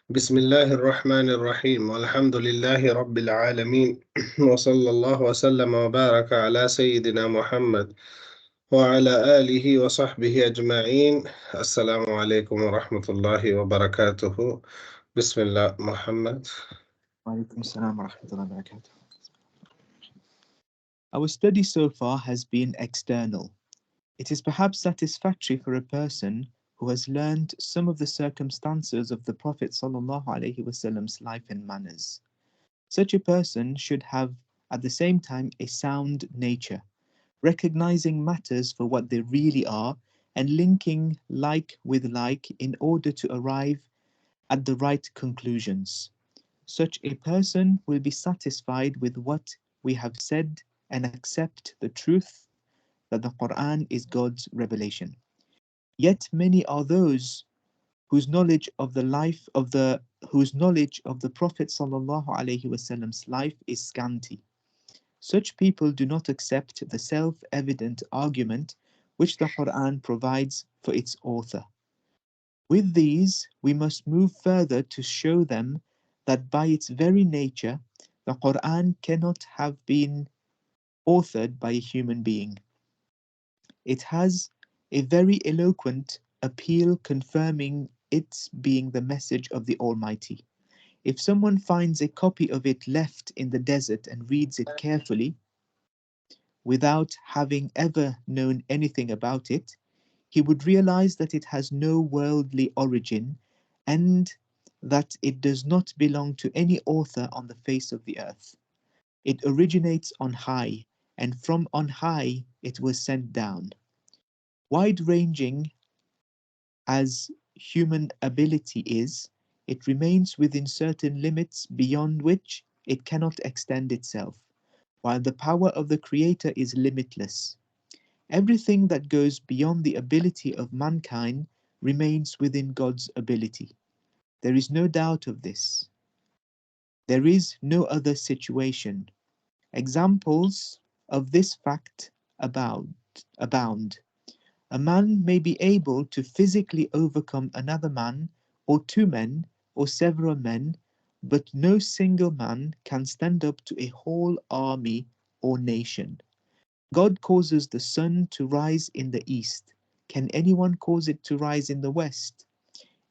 بسم الله الرحمن الرحيم والحمد لله رب العالمين وصلى الله وسلم وبارك على سيدنا محمد وعلى آله وصحبه أجمعين. السلام عليكم ورحمة الله وبركاته. بسم الله محمد. وعليكم السلام ورحمة الله وبركاته. Our study so far has been external. It is perhaps satisfactory for a person who has learned some of the circumstances of the Prophet ﷺ's life and manners. Such a person should have at the same time a sound nature, recognizing matters for what they really are and linking like with like in order to arrive at the right conclusions. Such a person will be satisfied with what we have said and accept the truth that the Qur'an is God's revelation. Yet many are those whose knowledge of the Prophet ﷺ's life is scanty. Such people do not accept the self-evident argument which the Qur'an provides for its author. With these, we must move further to show them that by its very nature, the Qur'an cannot have been authored by a human being. It has a very eloquent appeal confirming its being the message of the Almighty. If someone finds a copy of it left in the desert and reads it carefully, without having ever known anything about it, he would realize that it has no worldly origin and that it does not belong to any author on the face of the earth. It originates on high, and from on high it was sent down. Wide-ranging as human ability is, it remains within certain limits beyond which it cannot extend itself, while the power of the Creator is limitless. Everything that goes beyond the ability of mankind remains within God's ability. There is no doubt of this. There is no other situation. Examples of this fact abound. A man may be able to physically overcome another man, or two men, or several men, but no single man can stand up to a whole army or nation. God causes the sun to rise in the east. Can anyone cause it to rise in the west?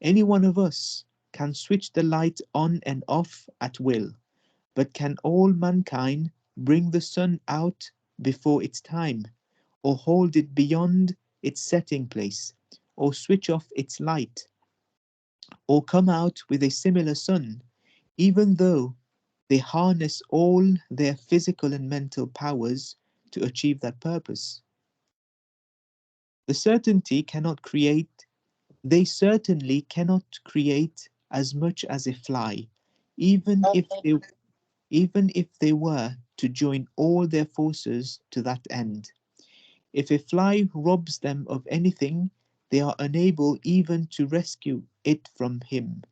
Any one of us can switch the light on and off at will, but can all mankind bring the sun out before its time, or hold it beyond its setting place, or switch off its light, or come out with a similar sun, even though they harness all their physical and mental powers to achieve that purpose? They certainly cannot create as much as a fly, even if they were to join all their forces to that end. If a fly robs them of anything, they are unable even to rescue it from him.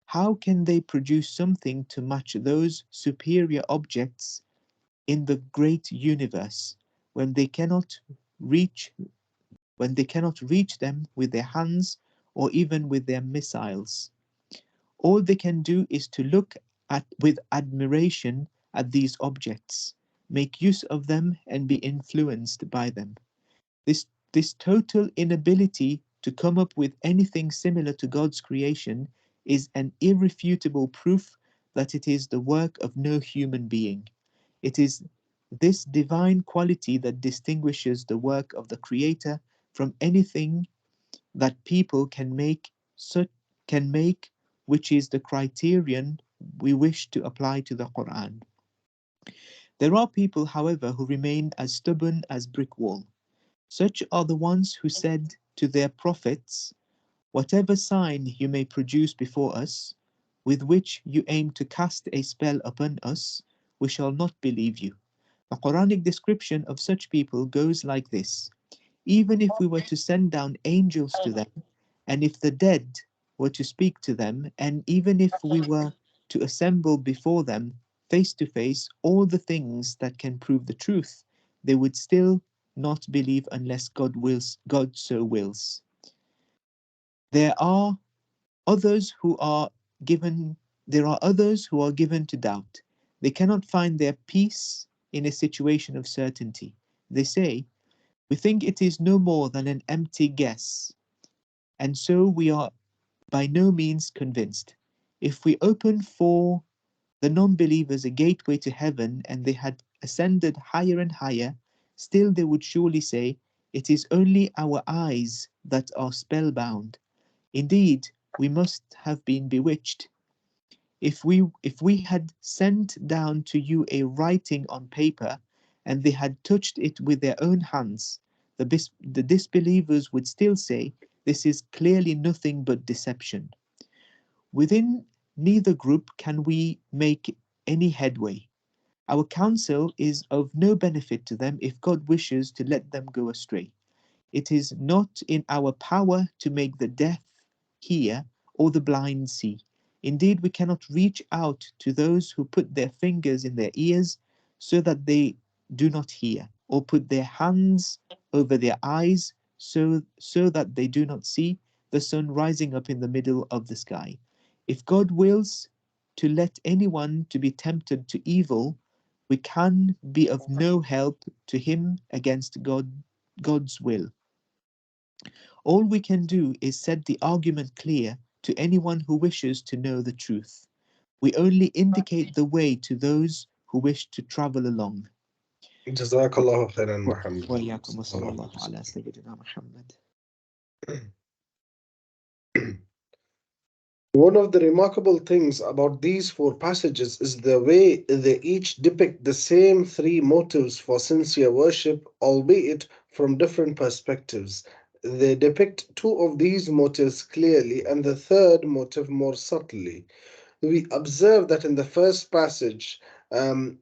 How can they produce something to match those superior objects in the great universe when they cannot reach them with their hands or even with their missiles? All they can do is to look at with admiration at these objects, make use of them and be influenced by them. This total inability to come up with anything similar to God's creation is an irrefutable proof that it is the work of no human being. It is this divine quality that distinguishes the work of the Creator from anything that people can make, which is the criterion we wish to apply to the Qur'an. There are people, however, who remain as stubborn as brick wall. Such are the ones who said to their prophets, "Whatever sign you may produce before us, with which you aim to cast a spell upon us, we shall not believe you." The Quranic description of such people goes like this: even if we were to send down angels to them, and if the dead were to speak to them, and even if we were to assemble before them face to face all the things that can prove the truth, they would still not believe unless God so wills. There are others who are there are others who are given to doubt. They cannot find their peace in a situation of certainty. They say, "We think it is no more than an empty guess, and so we are by no means convinced. If we open for the non believers a gateway to heaven and they had ascended higher and higher, still they would surely say, 'It is only our eyes that are spellbound. Indeed, we must have been bewitched. If we had sent down to you a writing on paper, and they had touched it with their own hands, the disbelievers would still say, this is clearly nothing but deception.' Within neither group can we make any headway. Our counsel is of no benefit to them if God wishes to let them go astray. It is not in our power to make the deaf hear or the blind see. Indeed, we cannot reach out to those who put their fingers in their ears so that they do not hear, or put their hands over their eyes so that they do not see the sun rising up in the middle of the sky. If God wills to let anyone to be tempted to evil, we can be of no help to him against God's will. All we can do is set the argument clear to anyone who wishes to know the truth. We only indicate the way to those who wish to travel along. Jazakallahu khairan, Muhammad. وإياكم وصلى الله على سيدنا محمد. One of the remarkable things about these four passages is the way they each depict the same three motives for sincere worship, albeit from different perspectives. They depict two of these motives clearly and the third motive more subtly. We observe that in the first passage,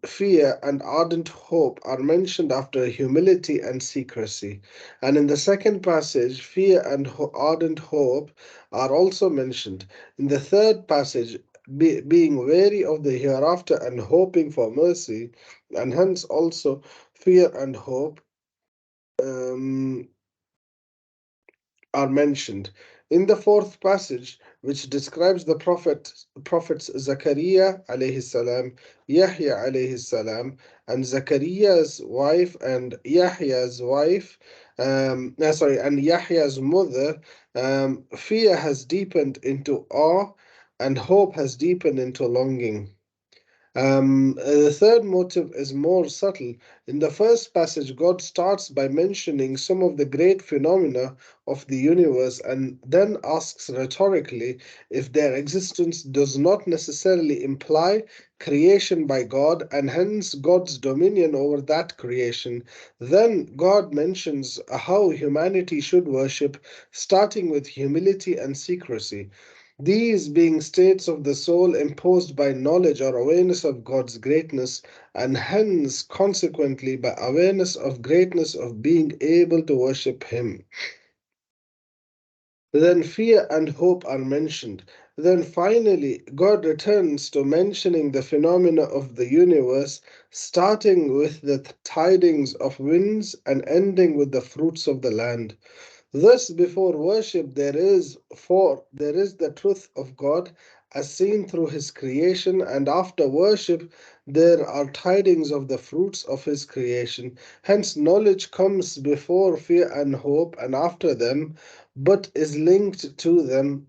fear and ardent hope are mentioned after humility and secrecy. And in the second passage, fear and ardent hope are also mentioned. In the third passage, being wary of the hereafter and hoping for mercy, and hence also fear and hope. Um, are mentioned. In the fourth passage, which describes the prophets Zakaria alayhi salam, Yahya alayhi salam, and Zakaria's wife and Yahya's wife, and Yahya's mother, fear has deepened into awe and hope has deepened into longing. The third motive is more subtle. In the first passage, God starts by mentioning some of the great phenomena of the universe and then asks rhetorically if their existence does not necessarily imply creation by God and hence God's dominion over that creation. Then God mentions how humanity should worship, starting with humility and secrecy. These being states of the soul imposed by knowledge or awareness of God's greatness, and hence, consequently, by awareness of greatness of being able to worship Him. Then fear and hope are mentioned. Then finally, God returns to mentioning the phenomena of the universe, starting with the tidings of winds and ending with the fruits of the land. Thus, before worship, there is the truth of God as seen through His creation, and after worship, there are tidings of the fruits of His creation. Hence, knowledge comes before fear and hope, and after them, but is linked to them.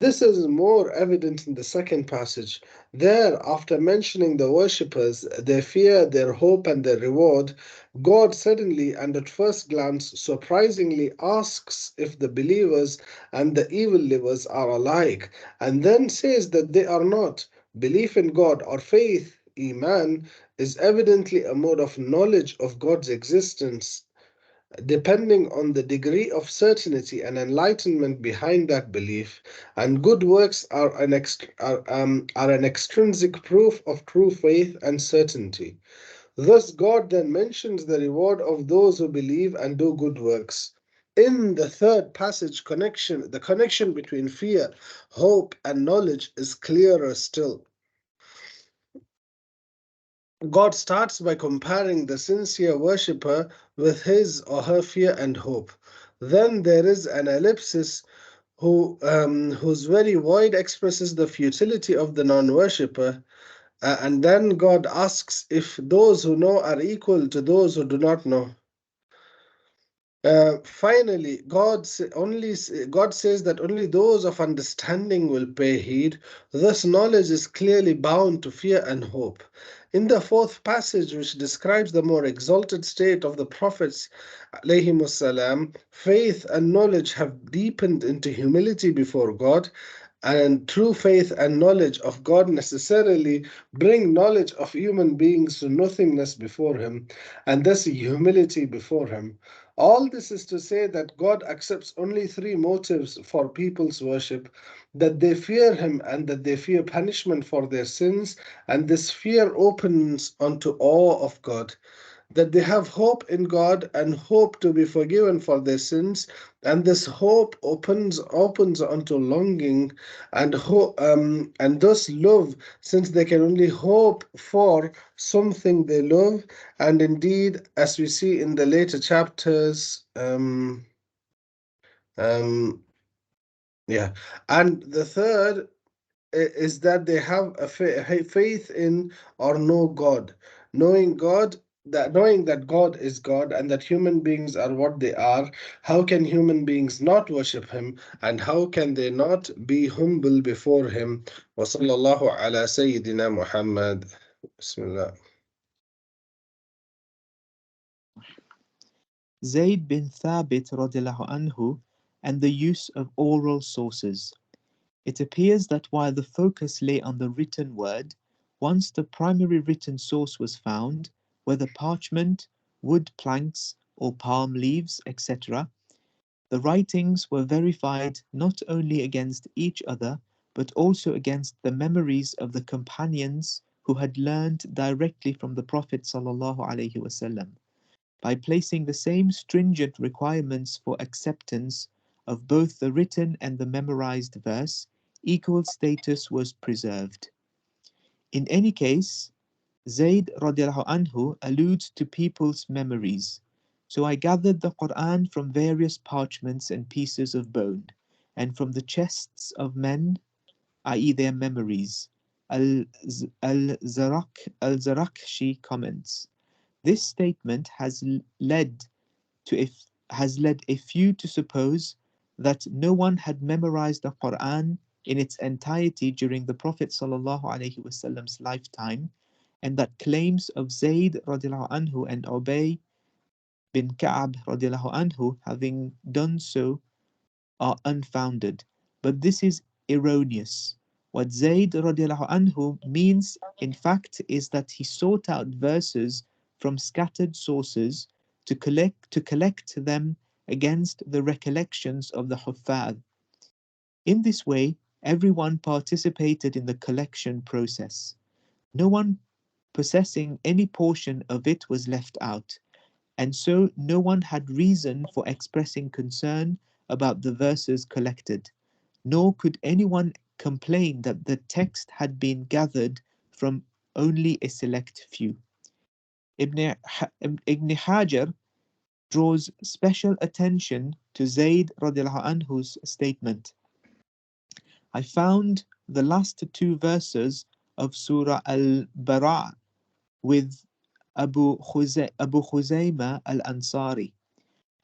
This is more evident in the second passage. There, after mentioning the worshippers, their fear, their hope, and their reward, God suddenly and at first glance surprisingly asks if the believers and the evil livers are alike, and then says that they are not. Belief in God or faith, Iman, is evidently a mode of knowledge of God's existence depending on the degree of certainty and enlightenment behind that belief, and good works are an extrinsic proof of true faith and certainty. Thus, God then mentions the reward of those who believe and do good works. In the third passage, the connection between fear, hope, and knowledge is clearer still. God starts by comparing the sincere worshipper with his or her fear and hope. Then there is an ellipsis whose very void expresses the futility of the non-worshipper. And then God asks if those who know are equal to those who do not know. Finally, God says that only those of understanding will pay heed. Thus, knowledge is clearly bound to fear and hope. In the fourth passage, which describes the more exalted state of the prophets, alayhimussalam, faith and knowledge have deepened into humility before God, and true faith and knowledge of God necessarily bring knowledge of human beings to nothingness before Him, and thus humility before Him. All this is to say that God accepts only three motives for people's worship: that they fear Him and that they fear punishment for their sins, and this fear opens onto awe of God, that they have hope in God and hope to be forgiven for their sins, and this hope opens onto longing and and thus love, since they can only hope for something they love. And indeed, as we see in the later chapters, um, yeah, and the third is that they have a faith in or know God, knowing God, that knowing that God is God and that human beings are what they are. How can human beings not worship Him, and how can they not be humble before Him? Wa sallallahu ala Sayyidina Muhammad. Bismillah. Zayd bin Thabit radiallahu anhu and the use of oral sources. It appears that while the focus lay on the written word, once the primary written source was found, whether parchment, wood planks, or palm leaves, etc., the writings were verified not only against each other, but also against the memories of the companions who had learned directly from the Prophet ﷺ. By placing the same stringent requirements for acceptance of both the written and the memorized verse, equal status was preserved. In any case, Zayd radiallahu anhu alludes to people's memories. So I gathered the Qur'an from various parchments and pieces of bone, and from the chests of men, i.e., their memories. Al-Zarakshi comments. This statement led has led a few to suppose that no one had memorized the Quran in its entirety during the Prophet ﷺ's lifetime, and that claims of Zayd radiallahu anhu and Ubay bin Ka'ab radiallahu anhu having done so are unfounded. But this is erroneous. What Zayd radiallahu anhu means, in fact, is that he sought out verses from scattered sources to collect them against the recollections of the Huffaz. In this way, everyone participated in the collection process. No one possessing any portion of it was left out, and so no one had reason for expressing concern about the verses collected, nor could anyone complain that the text had been gathered from only a select few. Ibn Hajar draws special attention to Zayd radiallahu anhu's statement. I found the last two verses of Surah Al-Bara' with Abu Khuzayma al-Ansari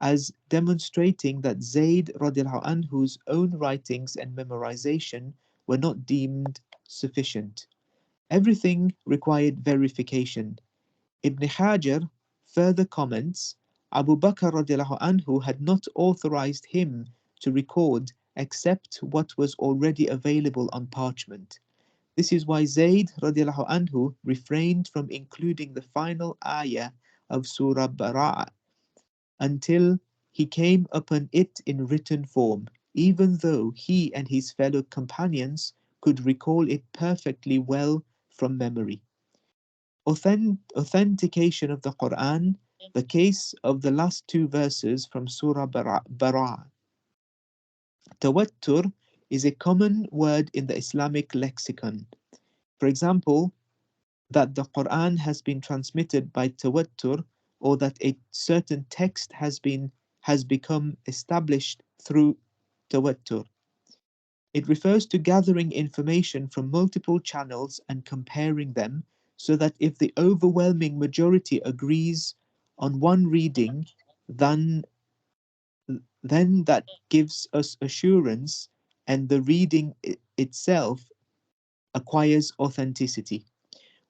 as demonstrating that Zayd radiallahu anhu's own writings and memorization were not deemed sufficient. Everything required verification. Ibn Hajar further comments, Abu Bakr radiallahu anhu had not authorized him to record except what was already available on parchment. This is why Zayd radiallahu anhu refrained from including the final ayah of Surah Bara'ah until he came upon it in written form, even though he and his fellow companions could recall it perfectly well from memory. Authentication of the Quran, the case of the last two verses from Surah Bara'. Tawattur is a common word in the Islamic lexicon. For example, that the Quran has been transmitted by tawattur, or that a certain text has become established through tawattur. It refers to gathering information from multiple channels and comparing them so that if the overwhelming majority agrees on one reading, then, then that gives us assurance and the reading itself acquires authenticity.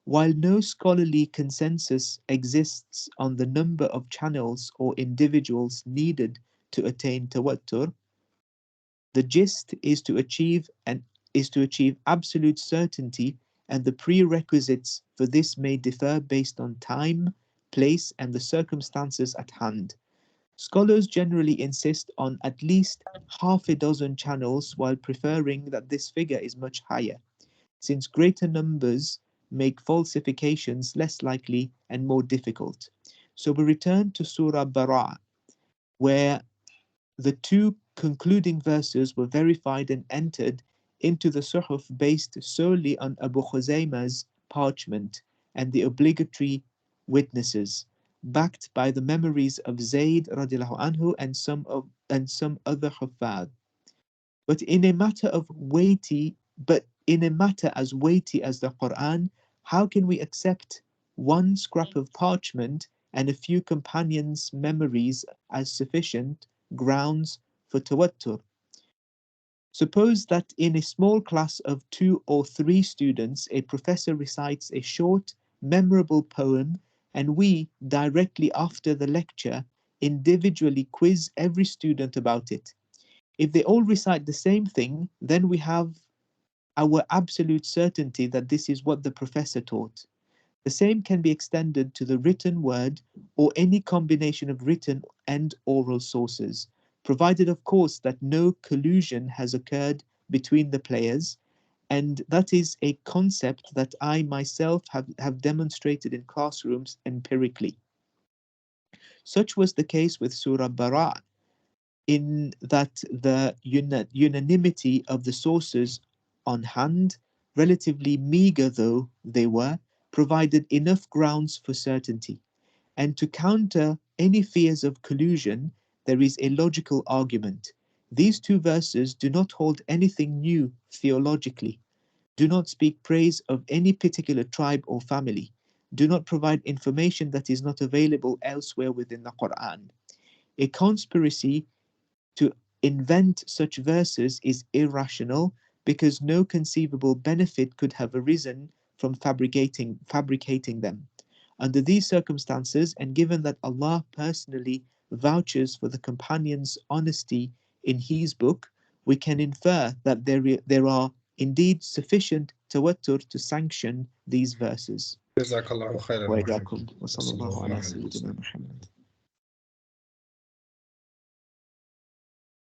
While no scholarly consensus exists on the number of channels or individuals needed to attain tawattur, the gist is to achieve absolute certainty, and the prerequisites for this may differ based on time, place, and the circumstances at hand. Scholars generally insist on at least half a dozen channels, while preferring that this figure is much higher, since greater numbers make falsifications less likely and more difficult. So we return to Surah Bara, where the two concluding verses were verified and entered into the Suhuf based solely on Abu Khuzayma's parchment and the obligatory witnesses, backed by the memories of Zayd radiallahu anhu and some other Huffaz. But in a matter as weighty as the Quran, how can we accept one scrap of parchment and a few companions' memories as sufficient grounds for tawattur? Suppose that in a small class of 2 or 3 students, a professor recites a short, memorable poem, and we, directly after the lecture, individually quiz every student about it. If they all recite the same thing, then we have our absolute certainty that this is what the professor taught. The same can be extended to the written word or any combination of written and oral sources, provided, of course, that no collusion has occurred between the players, and that is a concept that I myself have demonstrated in classrooms empirically. Such was the case with Surah Bara, in that the unanimity of the sources on hand, relatively meager though they were, provided enough grounds for certainty. And to counter any fears of collusion, there is a logical argument. These two verses do not hold anything new theologically, do not speak praise of any particular tribe or family, do not provide information that is not available elsewhere within the Quran. A conspiracy to invent such verses is irrational because no conceivable benefit could have arisen from fabricating them. Under these circumstances, and given that Allah personally vouches for the companions' honesty in His book, we can infer that there are indeed sufficient tawattur to sanction these verses. جزاك الله خيرا. وإياكم وصلى وصلى الله الله على عليه سيدنا وسلم. محمد.